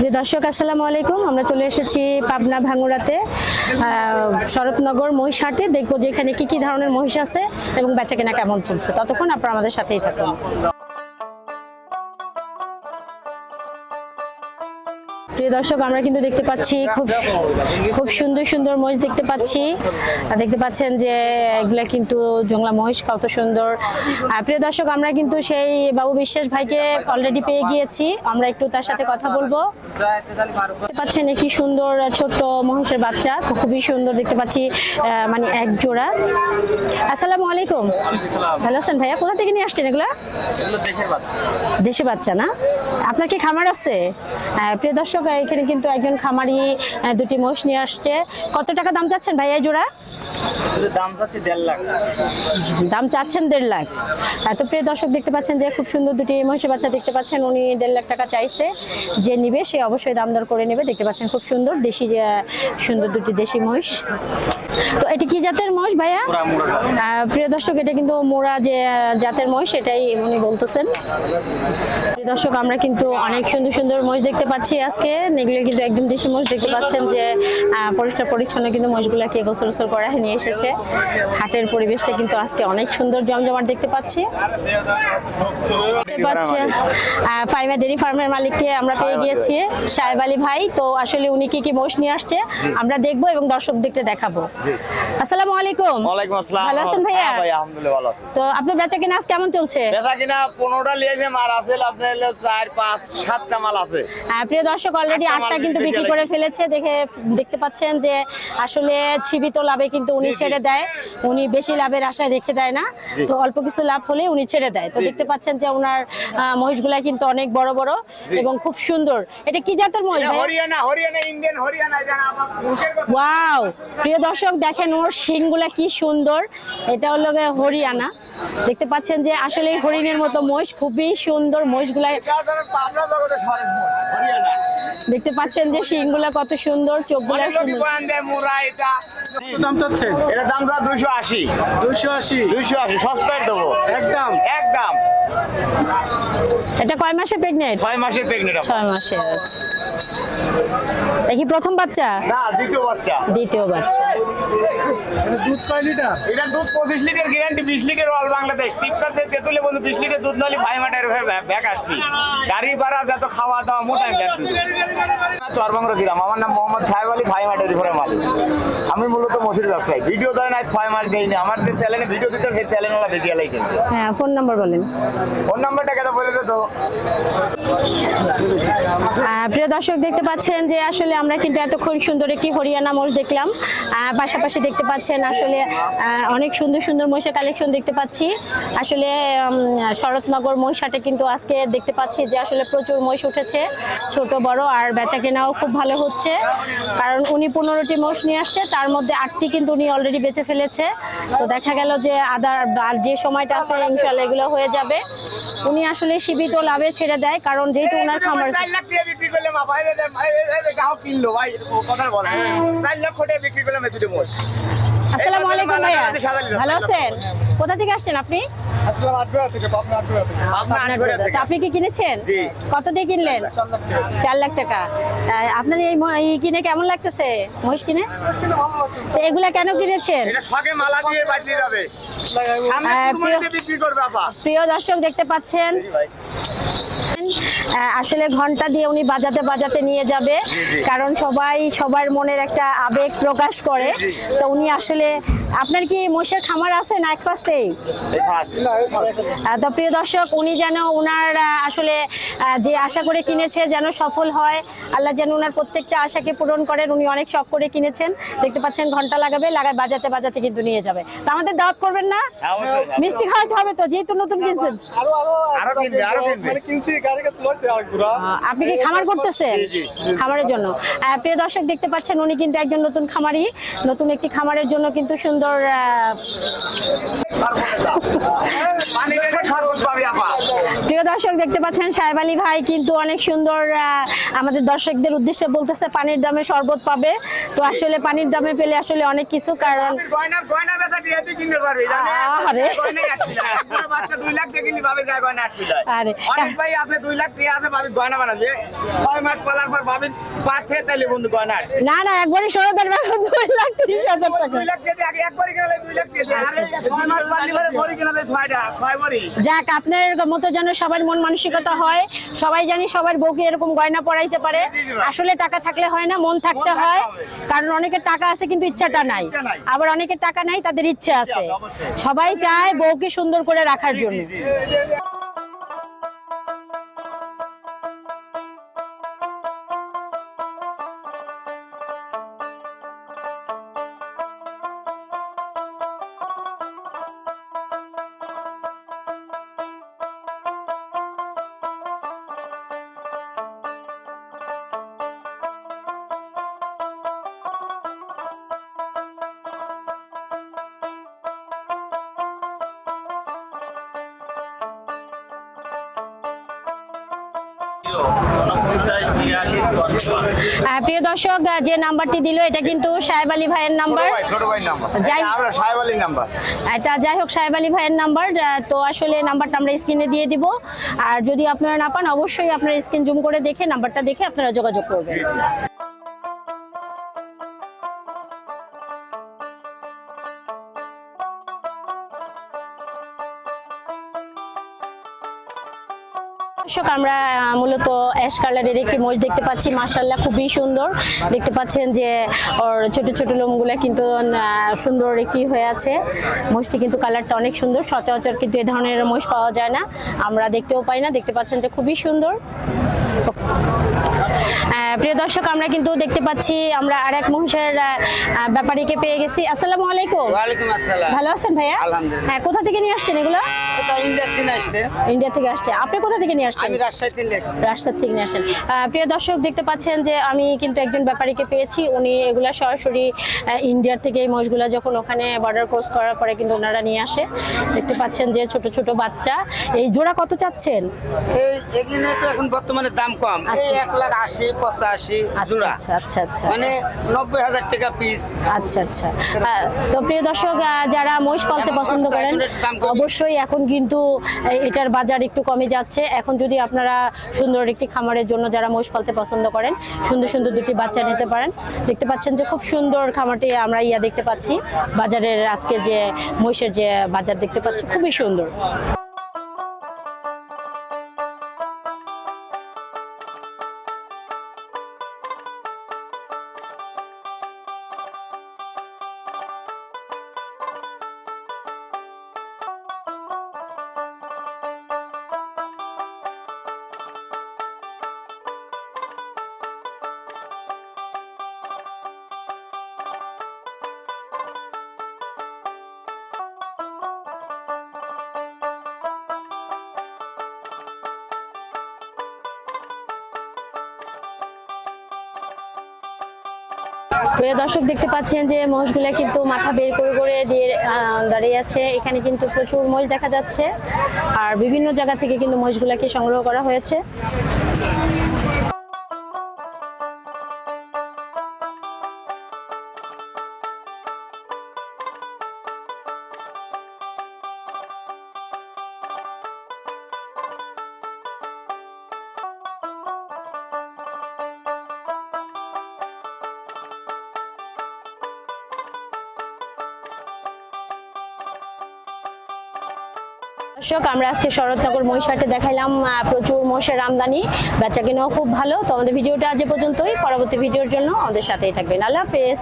প্রিয় দর্শক আসসালামু আলাইকুম। আমরা চলে এসেছি পাবনা ভাঙ্গুড়াতে শরৎনগর মহিষ হাটে। দেখবো যে এখানে কি কি ধরনের মহিষ আছে এবং বেচাকেনা কেমন চলছে। ততক্ষণ আপনারা আমাদের সাথেই থাকুন। প্রিয় দর্শক আমরা কিন্তু দেখতে পাচ্ছি খুব সুন্দর সুন্দর মহিষ দেখতে পাচ্ছি। দেখতে পাচ্ছেন যে এগুলা কিন্তু জংলা মহিষ, কত সুন্দর। প্রিয় দর্শক আমরা কিন্তু সেই বাবু বিশ্বাস ভাইকে অলরেডি পেয়ে গিয়েছি, আমরা একটু তার সাথে কথা বলবো। দেখতে পাচ্ছেন একটি সুন্দর ছোট্ট মহিষের বাচ্চা, খুবই সুন্দর দেখতে পাচ্ছি, মানে এক জোড়া। আসসালামু আলাইকুম, ভালো আছেন ভাইয়া? কোথা থেকে নিয়ে আসছেন এগুলা? দেশি বাচ্চা না? আপনার কি খামার আছে? প্রিয় দর্শক এখানে কিন্তু একজন খামারি দুটি মহিষ নিয়ে আসছে। কত টাকা দাম চাচ্ছেন ভাইয়া জোড়া? দাম চাচ্ছি 1.5 লাখ। দাম চাচ্ছেন 1.5 লাখ। তো প্রিয় দর্শক দেখতে পাচ্ছেন যে খুব সুন্দর দুটি মহিষের বাচ্চা দেখতে পাচ্ছেন, উনি 1.5 লাখ টাকা চাইছে। যে নিবে সে অবশ্যই দাম দর করে নেবে। দেখতে পাচ্ছেন খুব সুন্দর দেশি, সুন্দর দুটি দেশি মহিষ। তো এটি কি জাতের মহিষ ভাইয়া? প্রিয় দর্শক এটা কিন্তু মোরা যে জাতের মহিষ এটাই উনি বলতেছেন। প্রিয় দর্শক আমরা কিন্তু অনেক সুন্দর সুন্দর মহিষ দেখতে পাচ্ছি আজকে। এগুলো কিন্তু একদম দেশি মহিষ। দেখতে পাচ্ছেন যে পরিষ্কার পরিচ্ছন্ন কিন্তু মহিষগুলাকে গোসল গোসল করা নিয়ে এসেছে। হাটের পরিবেশটা কিন্তু আজকে অনেক সুন্দর জমজমাট দেখতে পাচ্ছি। ফাইমা ডেইরি ফার্মের মালিককে আমরা পেয়ে গিয়েছি, সাহেব আলী ভাই। তো আসলে উনি কি কি মহিষ নিয়ে আসছে আমরা দেখবো এবং দর্শকদেরকে দেখাবো। আসসালামু আলাইকুম। ওয়ালাইকুম আসসালাম। ভালো আছেন ভাইয়া? হ্যাঁ ভাই আলহামদুলিল্লাহ ভালো আছি। তো আপনার বেচাকেনা আজ কেমন চলছে? বেচাকেনা 15টা লিয়েছে, মাল আছে আপনার 4 5 7টা মাল আছে। প্রিয় দর্শক অলরেডি 8টা কিন্তু বিক্রি করে ফেলেছে। দেখতে পাচ্ছেন যে আসলে সীমিত লাভে কিন্তু উনি ছেড়ে দেয়, উনি বেশি লাভের আশায় রেখে দেয় না। তো অল্প কিছু লাভ হলে উনি ছেড়ে দেয়। তো দেখতে পাচ্ছেন যে ওনার মহিষগুলা কিন্তু অনেক বড় বড় এবং খুব সুন্দর। এটা কি জাতের মহিষ? হরিয়ানা ইন্ডিয়ান হরিয়ানা জানা আমার। ওয়াও, প্রিয় দর্শক দেখেন ওর শিংগুলা কি সুন্দর। এটা হলো হরিয়ানা। দেখতে পাচ্ছেন যে আসলে হরিণের মতো মহিষ, খুবই সুন্দর মহিষগুলা। দেখতে পাচ্ছেন যে শিংগুলা কত সুন্দর, চোখগুলা সুন্দর। দাম চাচ্ছেন? এর দাম 280 সস্তায় দেবো একদম। এটা কয় মাসে প্রেগন্যান্ট? 6 মাসের প্রেগন্যান্ট। 6 মাসে। দেখি প্রথম বাচ্চা না দ্বিতীয় বাচ্চা। দ্বিতীয় বাচ্চা। দুধ কয় লিটার? এটা দুধ 25 litre guarantee, 20 litre all Bangladesh. টিকটাতে তেতুলে বন্ধু 20 লিটার দুধ নালি ভাই মাটার ব্যাগ আসবি। গাড়ি ভাড়া যত খাওয়া দাওয়া মোটাই ব্যাগ। চরবাংরা গ্রাম। আমার নাম মোহাম্মদ সাহেব আলী, ভাই মাটার উপরে মালিক। আমি মূলত মশির ব্যবসায়ী। ভিডিও ধরেন আজ 6 মাস দেইনি। আমার যে চ্যানেলে ভিডিও দিতে সেই চ্যানেলওয়ালা বেরিয়ে লাইছে। হ্যাঁ, ফোন নাম্বার বলেন। ফোন নাম্বারটা কেন বলে দে তো। প্রিয় দর্শক দেখতে পাচ্ছেন যে আসলে আমরা কিন্তু এতক্ষণ সুন্দর একটি হরিয়ানা মহিষ দেখলাম। পাশাপাশি দেখতে পাচ্ছেন আসলে অনেক সুন্দর সুন্দর মহিষের কালেকশন দেখতে পাচ্ছি। আসলে শরৎনগর মহিষ হাটে কিন্তু আজকে দেখতে পাচ্ছি যে আসলে প্রচুর মহিষ উঠেছে, ছোট বড়। আর বেচা কেনাও খুব ভালো হচ্ছে, কারণ উনি 15টি মহিষ নিয়ে আসছে, তার মধ্যে 8টি কিন্তু উনি অলরেডি বেচে ফেলেছে। তো দেখা গেল যে আর যে সময়টা আছে ইনশাআল্লাহ এগুলো হয়ে যাবে। উনি আসলে সীমিত লাভে ছেড়ে দেয়, কারণ যেহেতু ওনার খামার। 4 লাখ টাকা বিক্রি করলে মা ভাই গাও কিনলো ভাই, ও কথা বলে 4 লাখ টাকা বিক্রি করলে মেচুটি মোষ। আসসালামু আলাইকুম ভাইয়া, ভালো আছেন? কোথা থেকে আসছেন আপনি? আসসালাম আটগড়া থেকে, পাবনা আটগড়া থেকে। আপনি কি কিনেছেন? জি। কত দিয়ে কিনলেন? 4 লাখ টাকা। আপনার এই কিনে কেমন লাগতেছে? মহিষ কিনে তো এগুলা কেন কিনেছেন? এটা শখে মালা দিয়ে বাঁচিয়ে যাবে। বিক্রি করবে আপা। প্রিয় দর্শক দেখতে পাচ্ছেন আসলে ঘন্টা দিয়ে উনি বাজাতে বাজাতে নিয়ে যাবে, কারণ সবাই সবার মনের একটা আবেগ প্রকাশ করে। তো উনি আসলে, আপনার কি মহিষের খামার আছে না এক ফার্স্টেই? তো প্রিয় দর্শক উনি যেন উনার আসলে যে আশা করে কিনেছে যেন সফল হয়, আল্লাহ যেন উনার প্রত্যেকটা আশাকে পূরণ করেন। উনি অনেক শখ করে কিনেছেন। দেখতে পাচ্ছেন ঘন্টা লাগাবে, বাজাতে বাজাতে কিন্তু নিয়ে যাবে। তো আমাদের দাওয়াত করবেন না? মিষ্টি খাওয়াতে হবে তো, যেহেতু নতুন কিনছেন। আপনি কি খামার করতেছেন? খামারের জন্য। প্রিয় দর্শক দেখতে পাচ্ছেন উনি কিন্তু একজন নতুন খামারি, নতুন একটি খামারের জন্য কিন্তু সুন্দর প্রিয় দর্শক দেখতে পাচ্ছেন সাহেব আলী ভাই কিন্তু অনেক সুন্দর আমাদের দর্শকদের উদ্দেশ্যে বলতেছে পানির দামে শরবত পাবে। তো আসলে পানির দামে পেলে আসলে অনেক কিছু, কারণ আরে আছে ভাবি গয়না বানাবে 6 মাস পালার পর ভাবি পাথে তাইলে বন্ধু গয়না না না একবারে সরদার ব্যাপার 2,30,000 টাকা। 2 লাখ কেজি আগে একবারই কিনলে 2 লাখ কেজি আরে 6 মাস পালি পরে ভরি কিনলে 6 ভরি। যাক আপনার মতো যেন সবার মন মানসিকতা হয়, সবাই জানি সবার বউকে এরকম গয়না পরাইতে পারে। আসলে টাকা থাকলে হয় না, মন থাকতে হয়। কারণ অনেকের টাকা আছে কিন্তু ইচ্ছাটা নাই, আবার অনেকের টাকা নাই তাদের ইচ্ছে আছে। সবাই চায় বউকে সুন্দর করে রাখার জন্য। প্রিয় দর্শক, যে নাম্বারটি দিল এটা কিন্তু সাহেব আলী ভাইয়ের নাম্বার। ছোট ভাই নাম্বার যাই আমরা সাহেব আলী নাম্বার, এটা যাই হোক সাহেব আলী ভাইয়ের নাম্বার। তো আসলে নাম্বারটা আমরা স্ক্রিনে দিয়ে দিব। আর যদি আপনারা না পান অবশ্যই আপনারা স্ক্রিন জুম করে দেখে নাম্বারটা দেখে আপনারা যোগাযোগ করবেন। দর্শক, আমরা মূলত অ্যাশ কালারের একটি মহিষ দেখতে পাচ্ছি, মাশাআল্লাহ খুবই সুন্দর। দেখতে পাচ্ছেন যে ওর ছোট ছোট লোমগুলা কিন্তু সুন্দর একটি হয়ে আছে। মহিষটি কিন্তু কালারটা অনেক সুন্দর, সচরাচর কিন্তু এ ধরনের মহিষ পাওয়া যায় না, আমরা দেখতেও পাই না। দেখতে পাচ্ছেন যে খুবই সুন্দর। প্রিয় দর্শক, আমরা কিন্তু দেখতে পাচ্ছি আমরা আরেক মহিষের ব্যাপারীকে পেয়ে গেছি। আসসালামু আলাইকুম। ওয়ালাইকুম আসসালাম। ভালো আছেন ভাইয়া? আলহামদুলিল্লাহ। হ্যাঁ, কোথা থেকে নিয়ে আসছেন এগুলো? এটা ইন্ডিয়ার থেকে আসছে। ইন্ডিয়া থেকে আসছে। আপনি কোথা থেকে নিয়ে আসছেন? আমি রাজশাহী থেকে আসছি। রাজশাহী থেকে নিয়ে আসছেন। প্রিয় দর্শক, দেখতে পাচ্ছেন যে আমি কিন্তু একজন ব্যাপারীকে পেয়েছি। উনি এগুলা সরাসরি ইন্ডিয়ার থেকে এই মহিষগুলা যখন ওখানে বর্ডার ক্রস করার পরে কিন্তু ওনারা নিয়ে আসে। দেখতে পাচ্ছেন যে ছোট ছোট বাচ্চা। এই জোড়া কত চাচ্ছেন? এই এখানে তো এখন বর্তমানে দাম কম, এই আচ্ছা। 1,80,000 85 আচ্ছা জোড়া, আচ্ছা আচ্ছা আচ্ছা মানে 90,000 টাকা পিস। আচ্ছা আচ্ছা। তো প্রিয় দর্শক, যারা মহিষ পালতে এখন পছন্দ সস্তা, করেন এখন এর দাম কমই। অবশ্যই এখন কিন্তু এটার বাজার একটু কমে যাচ্ছে। এখন যদি আপনারা সুন্দর একটি খামারের জন্য যারা মহিষ পালতে পছন্দ করেন, সুন্দর সুন্দর দুটি বাচ্চা নিতে পারেন। দেখতে পাচ্ছেন যে খুব সুন্দর খামারটি আমরা দেখতে পাচ্ছি। বাজারের আজকে যে মহিষের যে বাজার দেখতে পাচ্ছি খুবই সুন্দর। প্রিয় দর্শক, দেখতে পাচ্ছেন যে মহিষগুলা কিন্তু মাথা বের করে করে দিয়ে দাঁড়িয়ে আছে। এখানে কিন্তু প্রচুর মহিষ দেখা যাচ্ছে, আর বিভিন্ন জায়গা থেকে কিন্তু মহিষগুলাকে সংগ্রহ করা হয়েছে। দর্শক, আমরা আজকে শরৎনগর মহিষহাটে দেখাইলাম প্রচুর মহিষের আমদানি, বেচা কিনাও খুব ভালো। তো আমাদের ভিডিওটা আজ এ পর্যন্তই। পরবর্তী ভিডিওর জন্য আমাদের সাথেই থাকবেন। আল্লাহ হাফেজ।